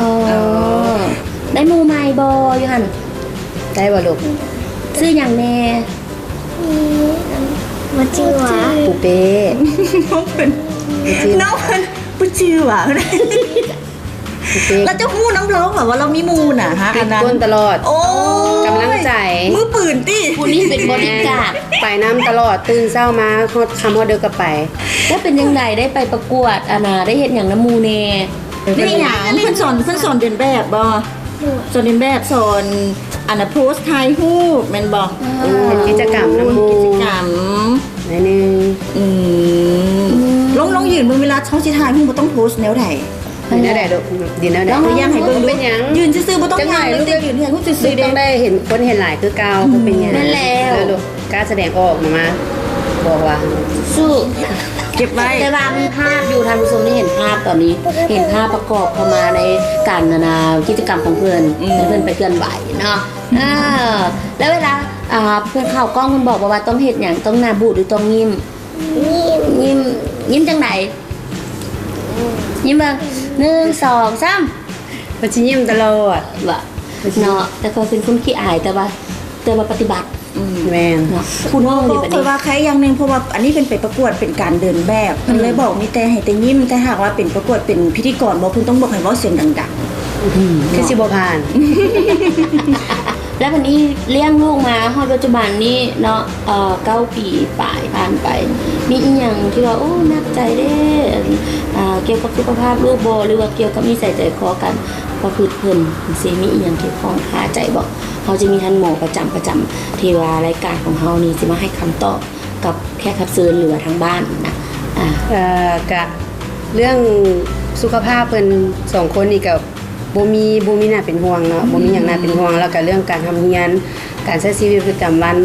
ได้หมู่ใหม่บ่อยู่หั่น ได้บ่ลูก ชื่อหยังแน่ มาจื้อหวะ ปูเป้ น้องเพิ่นบ่ชื่อว่า ปูเป้ เราจะฮู้น้ำร้องเหรอว่าเรามีมูลน่ะฮะ ติ อั ด นนั้น ก้นตลอด โอ้ย กำลังใจ มือปืนติ ผู้นี้เป็นบริการด ไปน้ำตลอดตื่นเช้ามาฮอดคำฮอดเด้อก็ไป แล้วเป็นยังไงได้ไปประกวดได้เฮ็ดหยังน้ำหมูแน่ นี่หยังเพิ่นสอนเดินแบบบ่สอนเดินแบบสอนอันน่ะโพสต์ถ่ายรูปแม่นบ่ เป็นกิจกรรมน้ำมู กิจกรรม นิดนึง ลองยืนเบิ่งเวลาเช้าสิถ่ายรูปบ่ต้องโพสต์แนวใด ดินแล้วได้ลูกดินแล้วได้ ตัวอย่างให้เบิ่งดู เป็นหยัง ยืนซื่อๆบ่ต้อง จังหวะ ถ่าย ลูก แต่ยืนถ่ายรูปซื่ ซื้ อ อ ๆเด้ ต้องได้เห็นคนเห็นหลายคือเก่าบ่เป็นหยัง นั่นแล้ว ลูกกล้าแสดงออกมาบอกว่า สู้ เก็บไว้ แต่ว่ามีภาพอยู่ทางผู้ชมที่เห็นภาพตอนนี้ เห็นภาพประกอบเข้ามาในการกิจกรรมของเพื่อนเพื่อนไปเคลื่อนไหวเนาะแล้วเวลาเพื่อนเข้ากล้องมันบอกว่าต้องเฮ็ดหยังต้องหน้าบูดหรือต้องยิ้มยิ้มจังไหนยิ้มเบิ่ง1 2 3 มันสิยิ้มตลอด ว่าเนาะแต่เขาเป็นคนขี้อายแต่ว่าปฏิบัติ แม่น เนาะคุณน้องนี่แบบ เพ นี้ ราะว่าใครอย่างหนึงเพราะว่าอันนี้เป็นไปประกวดเป็นการเดินแบบเพิ่นเลยบอกมีแต่ให้แต่ยิ้มแต่หากว่าเป็นประกวดเป็นพิธีกรบ่เพิ่นต้องบอกให้เว้าเสียงดัง คือสิบ่ผ่าน แล้ววันนี้เลี้ยงลูกมาฮอดปัจจุบันนี้เนาะ9 ปีปลายผ่านไป มีอีหยังที่ว่าโอ้หนักใจเด้เกี่ยวกับสุขภาพลูกบ่หรือว่าเกี่ยวกับนิสัยใจคอกันประพฤติเพิ่นสิมีอีหยังที่ข้องคาใจบ่เขาจะมีท่านหมอประจำที่ว่ารายการของเฮานี่สิมาให้คำตอบกับแขกรับเชิญหรือว่าทางบ้านนะกะเรื่องสุขภาพเพิ่น2คนนี่ก็บ่มีน่าเป็นห่วงเนาะบ่มีหยังน่าเป็นห่วงแล้วก็เรื่องการทำเรียนการใช้ชีวิตประจำวัน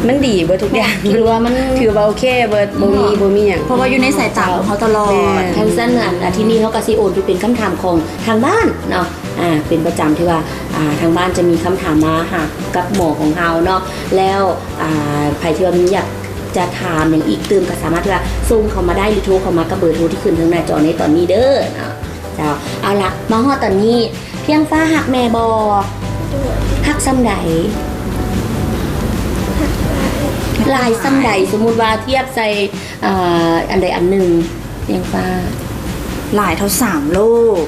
มันดีเบิดทุกอย่าง คือว่ามัน ถือว่าโอเคเบิดบ่มีหยัง ๆ เพราะว่าอยู่ในสายตาของเขาตลอด แม่ ทางสั้นที่นี่เขาก็สิโอนไปเป็นคำถามของทางบ้านเนาะเป็นประจำที่ว่าทางบ้านจะมีคำถามมาหากับหมอของเฮาเนาะแล้วใครที่ว่ามีอยากจะถามอย่างอีกตื่มก็สามารถที่ว่าส่งเข้ามาได้หรือโทรเข้ามากับเบอร์โทรที่ขึ้นทางหน้าจอในตอนนี้เด้อเนาะเจ้าเอาละมาฮอดตอนนี้เพียงฟ้าหักแม่บอหักซ้ำใดลายซ้ำใดสมมุติว่าเทียบใส่อันใดอันหนึ่งเพียงฟ้า หลายเท่า3โลก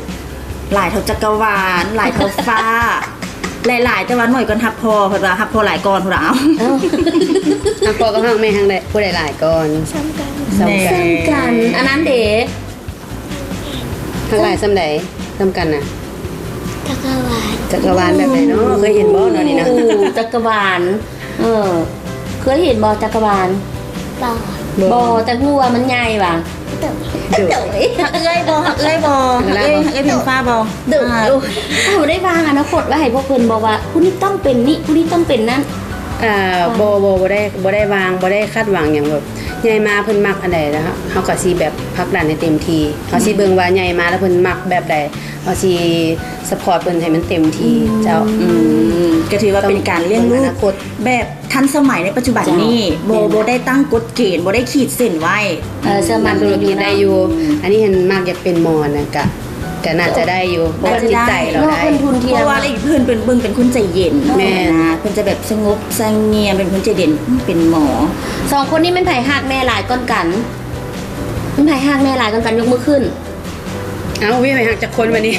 หลายเท่าจักรวาลหลายเท่าฟ้า หลายๆแต่ว่าหน่อยก่อนฮับพอเพิ่นว่าฮับพอหลายก่อนพุ่นล่ะเอา เอ้า อ่ะพ่อก็ห้างแม่ห้างได้ผู้ใดหลายก่อน ซ้ำกัน ซ้ำกัน เส้นกันอันนั้นเด๋ ห้างหลายซ้ำใดซ้ำกันน่ะ จักรวาล จักรวาลแบบไหนเนาะเคยเห็นบ่เนาะนี่นะ โอ้จักรวาลเคยเห็นบอจักรวาล เปล่า บอแต่หัวมันใหญ่ว่ะ เติม ดุ เด๋ย ฮักเอ้ยบ่ฮักเอ้ยบ่ฮักเอ้ยเพิงฟ้าบ่ เด๋ยเขาได้วางอนาคตไว้ให้พวกเพิ่นบอกว่าผู้นี้ต้องเป็นนี่ผู้นี้ต้องเป็นนั่น บ่ได้วางบ่ได้คาดหวังหยังแบบใหญ่มาเพิ่นมักอันใดนะคะเฮาก็สิแบบผลักดันให้เต็มที่เฮาสิเบิ่งว่าใหญ่มาแล้วเพิ่นมักแบบใดเฮาสิซัพพอร์ตเพิ่นให้มันเต็มที่เจ้า ก็ถือว่าเป็นการเลี้ยงลู อก นาคต แบบทันสมัยในปัจจุบันนี้โบได้ตั้งกฎเกณฑ์โบได้ขีดเส้นไว้ เชื่อ มั มัน น ธุรกิจได้อยู่ อันนี้เห็นมากอยากเป็นหมอนะกะน่าจะได้อยู่เพราะว่าจิตใจเราได้ เพิ่นทุน เพ เทียม ราะว่าอะไรเพื่อนเป็นเบิ่งเป็นคนใจเย็น แม่น นะเพื่อนจะแบบสงบสงเงียมเป็นคนใจเย็นเป็นหมอ สองคนนี้เป็นไผ่หักแม่หลายก้อนกันเป็นไผ่หักแม่หลายก้อนกันยกมือขึ้น เอ้าวิ่งไปหักจากคนวันนี้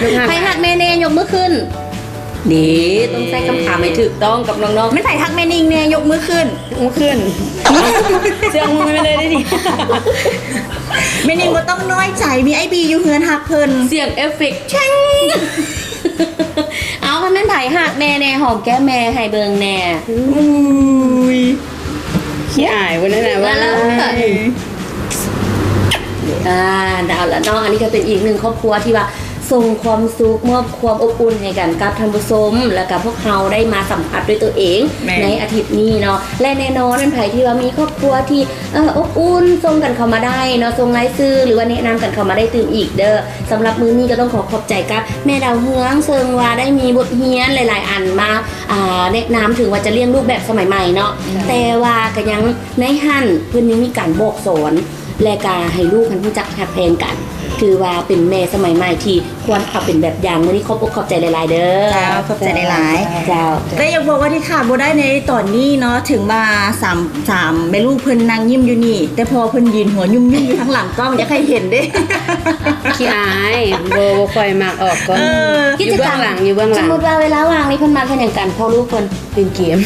ลูกหัก ไผ่หักแม่เนยกมือขึ้นดีต้องใช้คำถามให้ถูกต้องกับน้อง ไม่ใส่ทักแม่นิงเนี่ยยกมือขึ้น มือขึ้นเสียงมือไปเลยได้ดิ แม่นิงก็ต้องน้อยใจมีไอบีอยู่เฮือนหักเพิ่น ๆเสียงเอฟเฟกต์ช่างเอาพันนั้นไผ่หักแม่แน่หอมแก้มแม่ให้เบิงแน่ อุ้ย ขี้อายวันนั้นนะว่า แล้ว ดาวและน้องอันนี้ก็เป็นอีกหนึ่งครอบครัวที่ว่าส่งความสุขมอบความอบอุ่นให้กันกับท่านผู้ชมและกับพวกเราได้มาสัมผัสด้วยตัวเอง ในอาทิตย์นี้เนาะและแน่นอนเป็นไผที่ว่ามีครอบครัวที่อบอุ่นส่งกันเข้ามาได้เนาะส่งรายชื่อหรือว่าแนะนำกันเข้ามาได้ตื่มอีกเด้อสำหรับมื้อนี้ก็ต้องขอบใจกับแม่ดาวเฮืองเซิงว่าได้มีบทเรียนหลาย ๆ อันมาแนะนำถึงว่าจะเลี้ยงลูกแบบสมัยใหม่เนาะแต่ว่าก็ยังในหั่นเพิ่นยังมีการบอกสอนและการให้ลูกกันรู้จักหักแพงกันคือว่าเป็นแม่สมัยใหม่ที่ควรเอาเป็นแบบอย่างมื้อนี้ขอบใจหลายๆเด้อ เจ้าขอบใจหลาย เจ้า แต่อยากบอกว่าที่ขาดโบได้ในตอนนี้เนาะถึงมาสามแม่ลูกเพิ่นนางยิ้มอยู่นี่ แต่พอเพิ่นยืนหัวยุ่มๆอยู่ข้างหลังกล้องอยากให้เห็นเด้ ขี้อายโบค่อยมากออกก่อน กิ อยู่ จ เบื้ กร อ รม งหลังอยู่เบื้องห ส ลั ม ง มติว่าเวลาว่างนี่เพิ่นมาแค่อย่างกันพอลูกเพิ่น เล่นเกม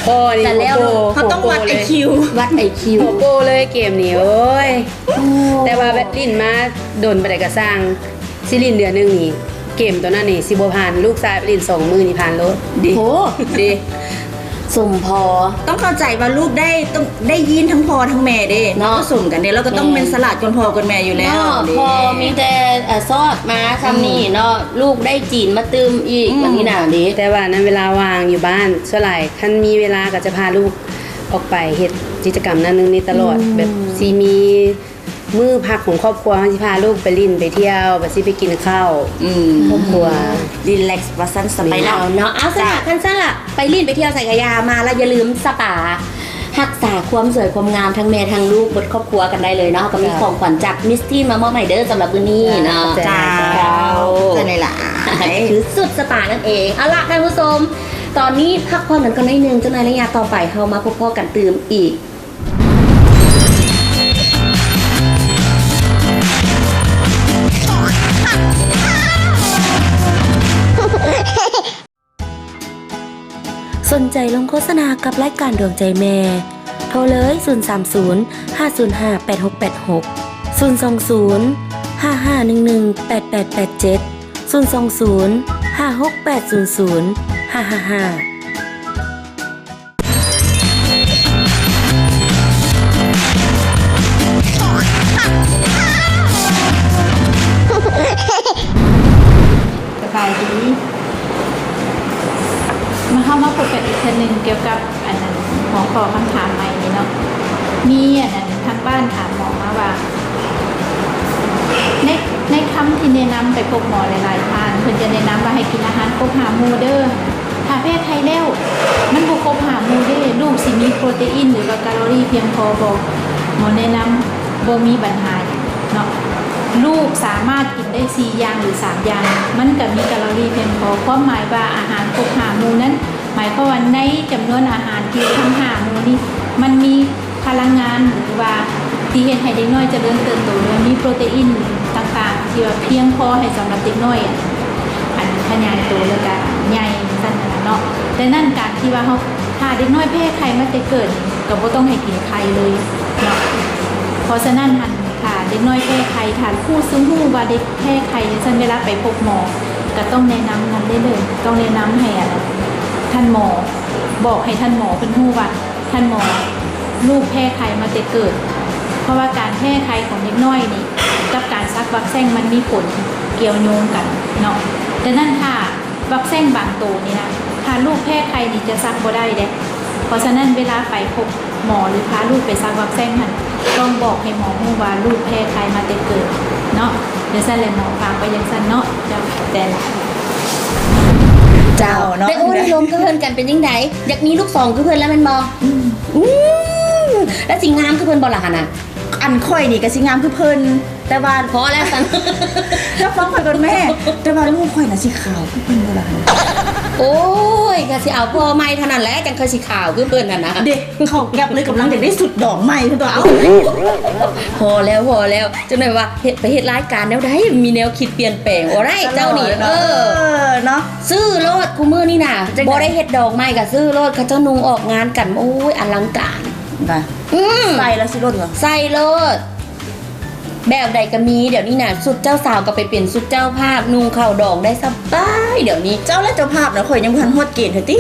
โอ้นี่ แต่แล้ว โป เขาต้องวัด โป ไอ เลย คิว วัด IQ หัวโปเลยเกมนี้โอ้ย แต่ว่าแบบลิ้นมาโดนไปได้ก็สร้างซิลินเดือนหนึงนี่เกมตัวนั้นนี่สิบ่ผ่านลูกชายลิ้น2มือนี่ผ่านรถ ดี โห ดี สมพอ ต้องเข้าใจว่าลูกต้องได้ยินทั้งพ่อทั้งแม่เด้ เนาะ ผสมกันเด้แล้วก็ต้องเป็นสลัดกันพ่อกันแม่อยู่แล้ว เนาะ เด้ พอมีแต่ซอดมาทำนี่เนาะลูกได้จีนมาตืมอีกแบบนี้น่ะดิ แต่ว่านั้นเวลาว่างอยู่บ้านส่วนหลายคันมีเวลาก็จะพาลูกออกไปเฮ็ดกิจกรรมนั้นนึงนี่ตลอดแบบสิมีมื้อพักของครอบครัวสิพาลูกไปลิ้นไปเที่ยวแบบสิไปกินข้าว ครอบครัว รีแลกซ์ว่าสั้นส ไป บาย แล้วเนาะเอาสละกันซะละไปรีนไปเที่ยวใส่กระยามาแล้วอย่าลืมสปารักษาความสวยความงามทั้งแม่ทั้งลูกบนครอบครัวกันได้เลยเนาะก็มีของขวัญจากมิสตี้มามอบใหม่เด้อสำหรับวันนี้เนาะ จ้า เจ้า จะไหนล่ะ คือสุดสปานั่นเองเอาละท่านผู้ชมตอนนี้พักผ่อนกันก่อนนิดนึงเจ้านายระยะต่อไปเฮามาพบพ่อกันตื่มอีก สนใจลงโฆษณากับรายการดวงใจแม่ โทรเลย 030 505 8686 020 5511 8887 020 56800 555สบายดีมาเข้ามาพบกันอีกทีหนึ่งเกี่ยวกับอันนั้นหัวข้อคำถามใหม่นี้เนาะมีอันนั้นทางบ้านถามหมอมาว่า ในคำที่แนะนำไปพบหมอหลายๆท่านเพิ่นจะแนะนำว่าให้กินอาหารครบ5 หมู่เด้อถ้าเพศไทยแล้วมันบ่ครบ5 หมู่เด้อลูกสิมีโปรตีนหรือว่าแคลอรี่เพียงพอบ่หมอแนะนำบ่มีปัญหาเนาะลูกสามารถกินได้4 อย่างหรือ3 อย่างมันก็มีแคลอรี่เพียงพอความหมายว่าอาหารครบ5 หมู่นั้น หมายความว่าในจำนวนอาหารที่ทั้ง5 หมู่นี้มันมีพลังงานหรือว่าที่เฮ็ดให้เด็กน้อยเจริญเติบโตและมีโปรตีนต่างๆที่ว่าเพียงพอให้สำหรับเด็กน้อย ยายตัวแล้วก็ใหญ่สั่นเนาะแต่นั่นการที่ว่าเขาถ้าเด็กน้อยแพ้ไข้มาแต่เกิดก็บ่ต้องให้กินไข่เลยเนาะเพราะฉะนั้นหันค่ะเด็กน้อยแพ้ไข้ฐานผู้ซึ่งฮู้ว่าเด็กแพ้ไข้ฉันเวลาไปพบหมอก็ต้องแนะนำนั้นได้เลยต้องแนะนำให้ท่านหมอบอกให้ท่านหมอเป็นฮู้ว่าท่านหมอลูกแพ้ไข้มาแต่เกิดเพราะว่าการแพ้ไข้ของเด็กน้อยนี่กับการซักวัคซีนมันมีผลเกี่ยวโยงกันเนาะแต่นั่นค่ะวัคซีนบางตัวนี่นะถ้าลูกแพ้ไข้นี่จะซักบ่ได้เด้เพราะฉะนั้นเวลาไปพบหมอหรือพาลูกไปซักวัคซีนมันต้องบอกให้หมอรู้ว่าลูกแพ้ไข้มาแต่เกิดเนาะเดี๋ยวซั่นเลยหมอฝากไปยังซั่นเนาะจะแต่ละ เจ้าได้โอ้ได้ลมก็เพื่อนกันเป็นยังไงอยากมีลูกสองคือเพื่อนแล้วมันบ่แล้วสิงามคือเพื่อนบ่ล่ะหั่นน่ะ อันค่อยนี่ก็สิงามคือเพิ่นแต่ว่า พอแล้วกัน ถ้าฟังข่อยก่อนแม่ แต่ว่าลูกข่อยน่ะสิขาวคือเพิ่นบ่ล่ะ โอ้ยก็สิเอาพ่อใหม่เท่านั้นแหละจังเคยสิข่าวคือเพิ่นน่ะนะ เด็กเขาแก็บเลยกำลังจะได้สุดดอกใหม่คือตัวเอา พอแล้วจังได๋ว่าเฮ็ดไปเฮ็ดรายการแนวใดมีแนวคิดเปลี่ยนแปลงบ่ได้เจ้านี่เนาะ ซื้อโลดคู่มื้อนี่น่ะบ่ได้เฮ็ดดอกไม้ก็ซื้อโลดเขาเจ้านุงออกงานกันโอ้ยอลังการ ว่าใส่แล้วสิรถเหรอ ใส่โลดแบบใดก็มีเดี๋ยวนี้น่ะสุดเจ้าสาวก็ไปเป็นสุดเจ้าภาพนุงเข้าดอกได้สบายเดี๋ยวนี้ เจ้าและเจ้าภาพน่ะข่อยยังบ่ทันฮอดเกณฑ์เถอะติ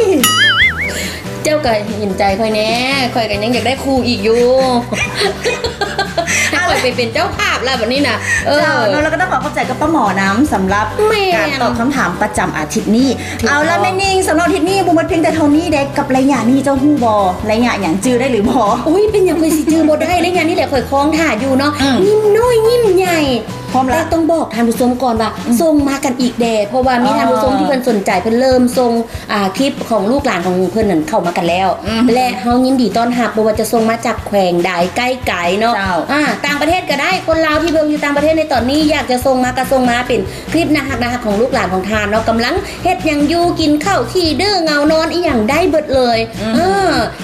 เจ้าก็เห็นใจค่อยแน่ค่อยก็ยังอยากได้ครูอีกอยู่ ให้ค่อยไปเป็นเจ้าภาพแล้วแบบนี้น่ะเจ้าเนาะแล้วก็ต้องขอขอบใจกับป้าหมอน้ำสำหรับ แม่น การตอบคำถามประจำอาทิตย์นี้ ถูกต้อง เอาละแม่นิ่งสำหรับอาทิตย์นี้บ่หมดเพียงแต่เท่านี้เด็กกับระยะนี้เจ้าฮู้บ่ระยะหยังจื้อได้หรือบ่ อุ้ยเป็นอย่างค่อยสิจื้อบ่ได้เลยงานนี่แหละค่อยคล้องถ่าอยู่เนาะ อืม ยิ้มน้อยยิ้มใหญ่ พร้อมละ แต่ต้องบอกท่านผู้ชมก่อนว่าส่งมากันอีกแด่เพราะว่ามี อ๋อ ท่านผู้ชมที่เพิ่นสนใจเพิ่นเริ่มส่งคลิปของลูกหลานของเพิ่นนั่นเข้ามากันแล้ว อืม และเฮายินดีต้อนรับบ่ว่าจะส่งมาจากแขวงใดใกล้ไกลเนาะ เจ้า ต่างประเทศก็ได้คนลาวที่เบิ่งอยู่ต่างประเทศในตอนนี้อยากจะส่งมาก็ส่งมาเป็นคลิปน่ารักๆของลูกหลานของทานเนาะกำลังเฮ็ดหยังอยู่กินข้าวขี้ดื้อเงานอนอีหยังได้เบิดเลย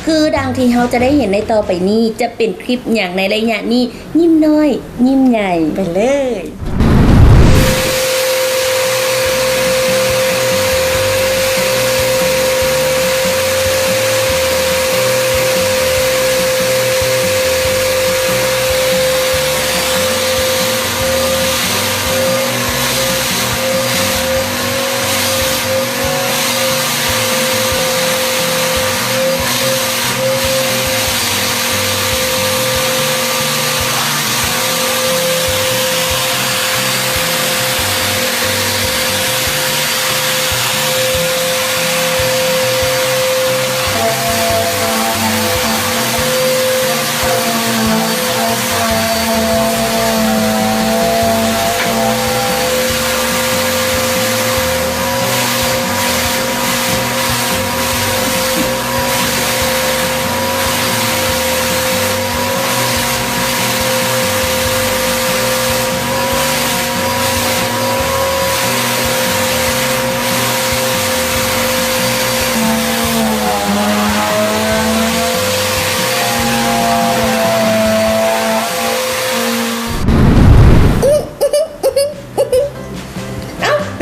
คือดังที่เฮาจะได้เห็นในต่อไปนี้จะเป็นคลิปอย่างในระยะนี้ยิ้มน้อยยิ้มใหญ่ ไปเลย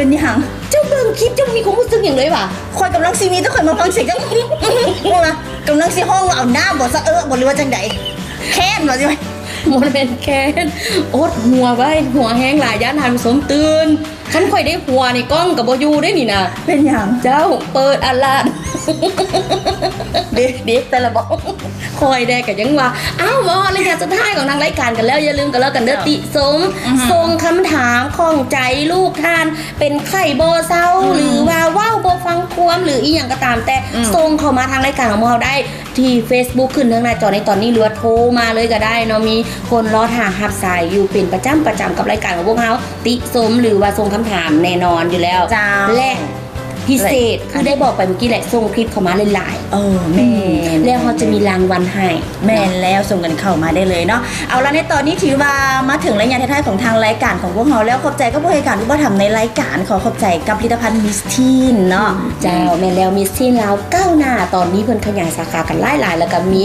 เป็นหยัง เจ้าเบิ่งคลิปเจ้ามีความรู้สึกอย่างเลยวะ ข่อยกำลังสิมีแต่ข่อยมาฟังเสียงจังว่ากำลังสิห้องว่าเอาหน้าบ่ซะบ่หรือว่าจังได๋แค้นบ่สิ มันเป็นแค้นอดหัวไว้หัวแห้งหลายย่านทานผสมตื่นคันข่อยได้หัวในกล้องกับบอยู่ได้นี่นะ เป็นหยัง เจ้าเปิดอัลลาดเด็กแต่ละบอกคอยได้กันยังว่าอ้าวมอรายการสุดท้ายของทางรายการกันแล้วอย่าลืมกันแล้วกันเด้อติสมส่งคำถามของใจลูกท่านเป็นไข่โบเซาหรือว่าว้าวโบฟังความหรืออีหยังก็ตามแต่ส่งเข้ามาทางรายการของเราได้ที่ Facebook ขึ้นทางหน้าจอในตอนนี้หรือว่าโทรมาเลยก็ได้เนาะมีคนรอทางรับสายอยู่เป็นประจำกับรายการของพวกเราติสมหรือว่าส่งคำถามแน่นอนอยู่แล้ว จ้า และพิเศษคือได้บอกไปเมื่อกี้แหละส่งคลิปเข้ามาหลาย แม่น แล้วเขาจะมีรางวัลให้ แม่นแล้วส่งกันเข้ามาได้เลยเนาะเอาละในตอนนี้ถือว่ามาถึงระยะท้ายๆของทางรายการของพวกเราแล้วขอบใจกับผู้ให้การที่มาทำในรายการขอขอบใจกับผลิตภัณฑ์มิสทีนเนาะ เจ้าแม่นแล้วมีสิ้นแล้วก้าวหน้าตอนนี้เพิ่นขยายสาขากันหลายๆแล้วก็มี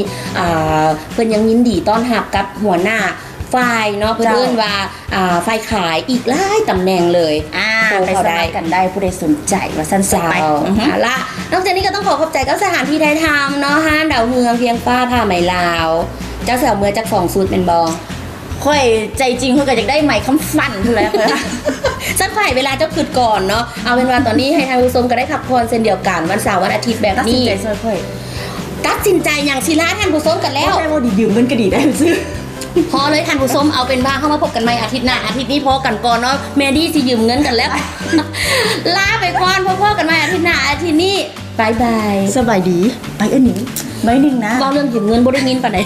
เพิ่นยังยินดีต้อนรับกับหัวหน้าฝ่ายเนาะเพิ่นเอิ้นว่าฝ่ายขายอีกหลายตำแหน่งเลย ไปสมัครกันได้ผู้ใดสนใจว่าสั้น เจ้า ไป เอาละนอกจากนี้ก็ต้องขอบใจกับสถานที่ได้ทำเนาะห้านดาวเฮืองเพียงฟ้าผ้าไหมลาว เจ้าสาวเมือจากสองสูตรเป็นบอ ค่อยใจจริงค่อยก็อยากได้ไหมคำฟันเท่าไหร่ค่ะ สักฝ่ายเวลาเจ้าคืดก่อนเนาะเอาเป็นว่าตอนนี้ให้ทางผู้ชมก็ได้ขับพรเช่นเดียวกันวันเสาร์วันอาทิตย์แบบ ตัดสิน นี้ ใจซอยค่อย ตัดสินใจอย่างศิลาท่านผู้ชมกันแล้ว ได้ว่าดียืมเงินก็ดีได้ซื้อ พอเลยท่านผู้ชมเอาเป็นว่าเข้ามาพบกันใหม่อาทิตย์หน้าอาทิตย์นี้พอกันก่อนเนาะแมดี้สิยืมเงินกันแล้ว ลาไปก่อนพอกันใหม่อาทิตย์หน้าอาทิตย์นี้บายบาย สบายดีไปหนิงใบหนึ่งนะ ก็เรื่องยืมเงินบ่ได้ยินปานใด